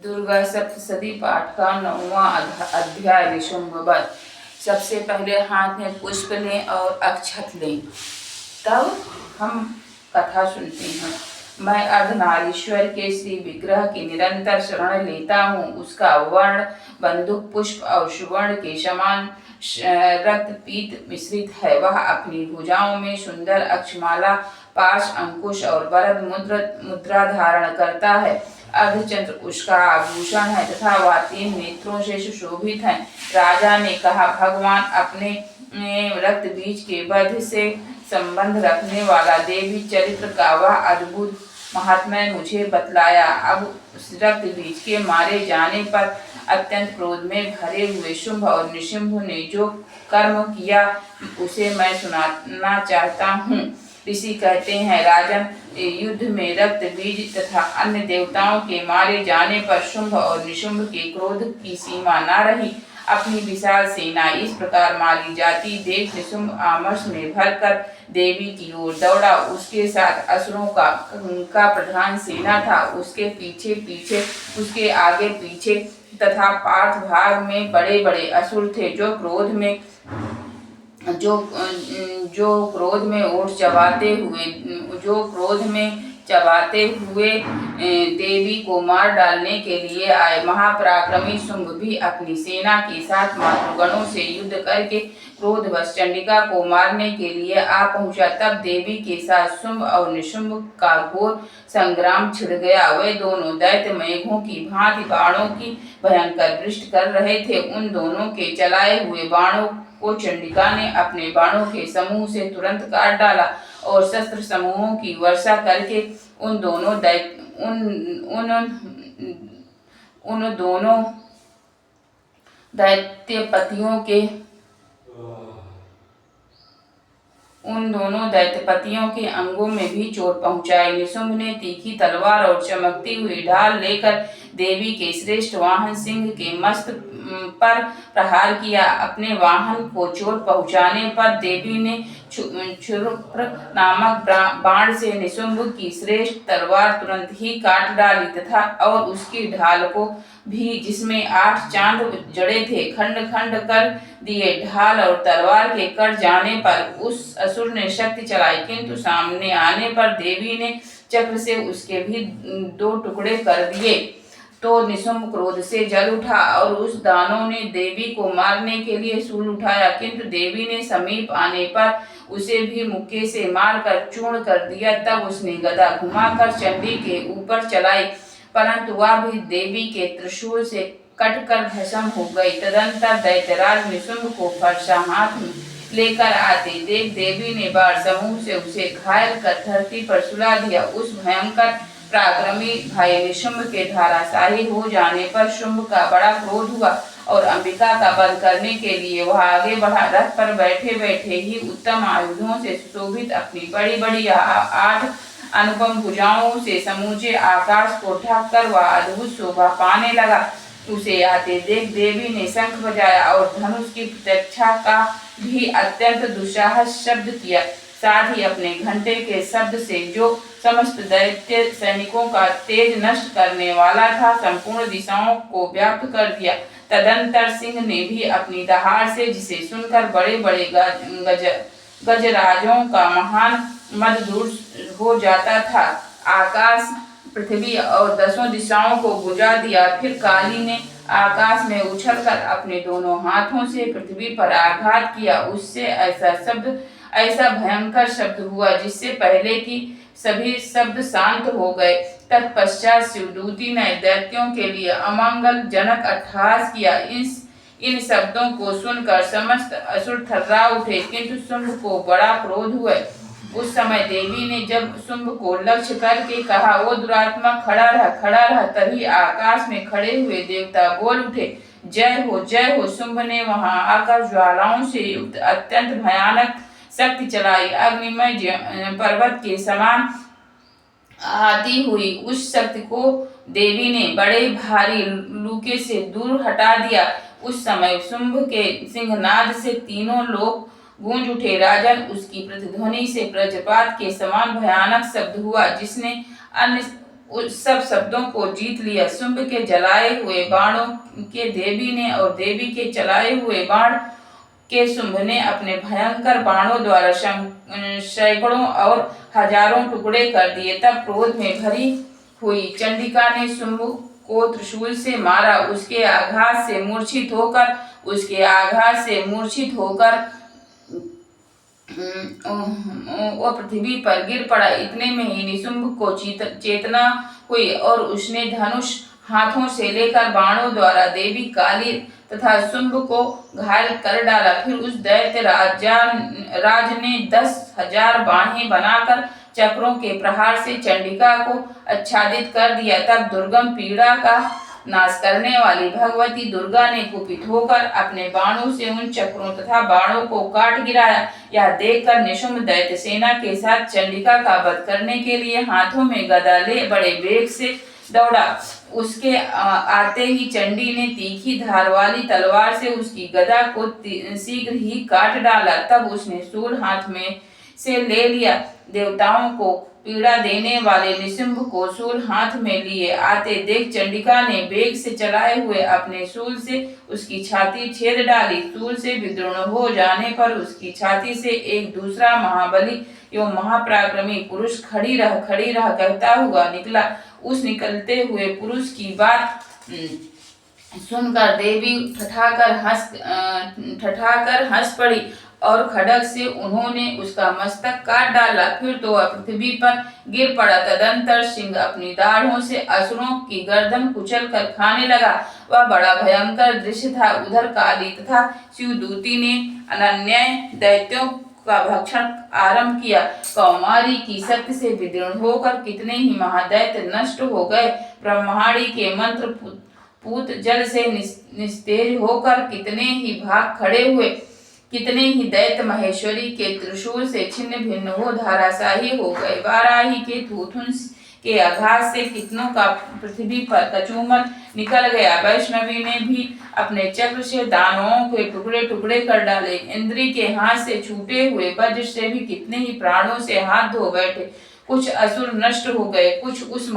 दुर्गा सप्तशती पाठ का 9वां अध्याय निशुंभ वध। सबसे पहले हाथ में पुष्प लें और अक्षत लें, तब हम कथा सुनते हैं। मैं अर्धनारीश्वर के श्री विग्रह की निरंतर शरण लेता हूँ। उसका वर्ण बंदूक पुष्प और सुवर्ण के समान रक्त पीत मिश्रित है। वह अपनी भुजाओं में सुंदर अक्षमाला, पाश, अंकुश और वरद मुद्रा धारण करता है। अर्धचंद्र उसका आभूषण है तथा वह 3 नेत्रों से सुशोभित है। राजा ने कहा, भगवान अपने रक्त बीज के वध से संबंध रखने वाला देवी चरित्र का वह अद्भुत महात्म्य मुझे बतलाया। अब उस रक्त बीज के मारे जाने पर अत्यंत क्रोध में भरे हुए शुंभ और निशुंभ ने जो कर्म किया उसे मैं सुनाना चाहता हूँ। ऋषि कहते हैं, राजन, युद्ध में रक्त बीज तथा अन्य देवताओं के मारे जाने पर शुंभ और निशुंभ के क्रोध की सीमा न रही। अपनी विशाल सेना इस प्रकार मारी जाती देख निशुंभ आमर्ष में भरकर देवी की ओर दौड़ा। उसके साथ असुरों का प्रधान सेना था। उसके पीछे पीछे, उसके आगे पीछे तथा पार्थ भाग में बड़े बड़े असुर थे, जो क्रोध में ओठ चबाते हुए देवी को मार डालने के लिए आए। महापराक्रमी शुंभ भी अपनी सेना के साथ मातृगणों से युद्ध करके क्रोधवश चंडिका को मारने के लिए आ पहुंचा। तब देवी के साथ शुंभ और निशुंभ का घोर संग्राम छिड़ गया। वे दोनों दैत्य मेघों की भांति बाणों की भयंकर वृष्टि कर रहे थे। उन दोनों के चलाए हुए बाणों को चंडिका ने अपने बाणों के समूह से तुरंत काट डाला और शस्त्र समूहों की वर्षा करके उन दोनों दैत्यपतियों के अंगों में भी चोट पहुंचाई। निशुंभ ने तीखी तलवार और चमकती हुई ढाल लेकर देवी के श्रेष्ठ वाहन सिंह के मस्तक पर प्रहार किया। अपने वाहन को चोट पहुंचाने पर देवी ने क्षुरप्र नामक बाण से निशुंभ की श्रेष्ठ तलवार तुरंत ही काट डाली तथा और उसकी ढाल को भी, जिसमें 8 चांद जड़े थे, खंड खंड कर दिए। ढाल और तलवार के कट जाने पर उस असुर ने शक्ति चलाई, किंतु सामने आने पर देवी ने चक्र से उसके भी 2 टुकड़े कर दिए। तो निशुंभ क्रोध से जल उठा और उस दानव ने देवी को मारने के लिए शूल उठाया, किंतु देवी ने समीप आने पर उसे भी मुक्के से मारकर चूर्ण कर दिया। तब उसने गदा घुमाकर चंडी के ऊपर चलाई, परंतु वह भी देवी के त्रिशूल से कटकर भस्म हो गई। तदंतर दैत्यराज निशुंभ को फरसा हाथ में लेकर आते देख देवी ने बाण समूह से उसे घायल कर धरती पर सुला दिया। उस भयंकर पराक्रमी भाई निशुंभ के धराशायी हो जाने पर शुंभ का बड़ा क्रोध हुआ और अंबिका का वध करने के लिए वह आगे बढ़ा। रथ पर बैठे बैठे ही उत्तम आयुधों से सुशोभित अपनी बड़ी बड़ी 8 अनुपम भुजाओं से समूचे आकाश को ढक कर वह अद्भुत शोभा पाने लगा। उसे आते देख देवी ने शंख बजाया और धनुष की प्रतीक्षा का भी अत्यंत दुस्साहस शब्द किया। साथ ही अपने घंटे के शब्द से, जो समस्त दैत्य सैनिकों का तेज नष्ट करने वाला था, संपूर्ण दिशाओं को व्याप्त कर दिया। तदंतर सिंह ने भी अपनी दहाड़ से, जिसे सुनकर बड़े बड़े गजराजों का महान मद दूर हो जाता था, आकाश, पृथ्वी और 10 दिशाओं को बुझा दिया। फिर काली ने आकाश में उछलकर अपने दोनों हाथों से पृथ्वी पर आघात किया। उससे ऐसा भयंकर शब्द हुआ जिससे पहले की सभी शब्द शांत हो गए। तत्पश्चात शिवदूती ने दैत्यों के लिए अमंगल जनक अट्टहास किया। इन शब्दों को सुनकर समस्त असुर थर्रा उठे, किंतु शुंभ को बड़ा क्रोध हुआ। उस समय देवी ने जब शुंभ को लक्ष्य करके कहा, वो दुरात्मा खड़ा रह। तभी आकाश में खड़े हुए देवता बोल उठे, जय हो जय हो। शुंभ ने वहां आकर ज्वालाओं से युक्त अत्यंत भयानक शक्ति चलाई। अग्निमय पर्वत के समान आती हुई उस शक्ति को देवी ने बड़े भारी लूके से दूर हटा दिया। उस समय शुंभ के सिंहनाद से तीनों लोग गूंज उठे। राजन, उसकी प्रतिध्वनि से वज्रपात के समान भयानक शब्द हुआ, जिसने अन्य उस सब शब्दों को जीत लिया। शुंभ के जलाए हुए बाणों के देवी ने और देवी के चलाए हुए बाण के शुंभ ने अपने भयंकर बाणों द्वारा सैकड़ों और हजारों टुकड़े कर दिए। तब क्रोध में भरी हुई चंडिका ने शुंभ को त्रिशूल से मारा। उसके आघात से मूर्छित होकर वो पृथ्वी पर गिर पड़ा। इतने में ही निशुंभ को चेतना हुई और उसने धनुष हाथों से लेकर बाणों द्वारा देवी काली तथा शुंभ को घायल कर डाला। फिर उस दैत्य राज ने 10,000 बाहें बनाकर चक्रों के प्रहार से चंडिका को आच्छादित कर दिया। तब दुर्गम पीड़ा का नाश करने वाली भगवती दुर्गा ने कुपित होकर अपने बाणों से उन चक्रों तथा बाणों को काट गिराया। यह देखकर निशुंभ दैत्य सेना के साथ चंडिका का वध करने के लिए हाथों में गदा ले बड़े वेग से दौड़ा। उसके आते ही चंडी ने तीखी धार वाली तलवार से उसकी गदा को शीघ्र ही काट डाला। तब उसने शूल हाथ में से ले लिया। देवताओं को पीड़ा देने वाले निशुंभ को शूल हाथ में लिए आते देख चंडिका ने वेग से चलाए हुए अपने शूल से उसकी छाती छेद डाली। शूल से विदीर्ण हो जाने पर उसकी छाती से एक दूसरा महाबली एवं महापराक्रमी पुरुष खड़ी रह कहता हुआ निकला। उस निकलते हुए पुरुष की बात सुनकर देवी ठठाकर हंस पड़ी और खड्ग से उन्होंने उसका मस्तक काट डाला। फिर तो वह पृथ्वी पर गिर पड़ा। तदंतर सिंह अपनी दाढ़ों से असुरों की गर्दन कुचल कर खाने लगा। वह बड़ा भयंकर दृश्य था। उधर काली तथा शिवदूती ने अनन्याय दैत्यों का भक्षण आरंभ किया। कौमारी की शक्ति से विदीर्ण होकर कितने ही महादैत्य नष्ट हो गए। ब्रह्माणी के मंत्र पूत जल से निस्तेज होकर कितने ही भाग खड़े हुए। कितने ही दैत्य महेश्वरी के त्रिशूल से छिन्न भिन्न हो धराशायी हो गए। वाराही के थूथुन के आघात से कितनों का पृथ्वी पर कचूमर निकल गया। वैष्णवी ने भी अपने चक्र से दानवों के टुकड़े टुकड़े कर डाले। इंद्री के हाथ से छूटे हुए वज्र से भी कितने ही प्राणों से हाथ धो बैठे। कुछ असुर नष्ट हो गए, कुछ उस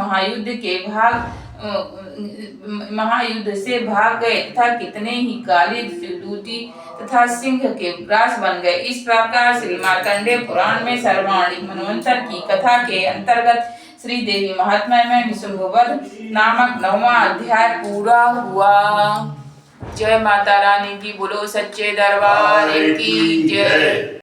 महायुद्ध से भाग गए तथा कितने ही काली दूती तथा सिंह के ग्रास बन गए। इस प्रकार श्री मार्कंडेय पुराण में सर्वाणिक मनवंतर की कथा के अंतर्गत श्री देवी महात्म्य में निशुंभ वध नामक 9वां अध्याय पूरा हुआ। जय माता रानी की, बोलो सच्चे दरबार की जय।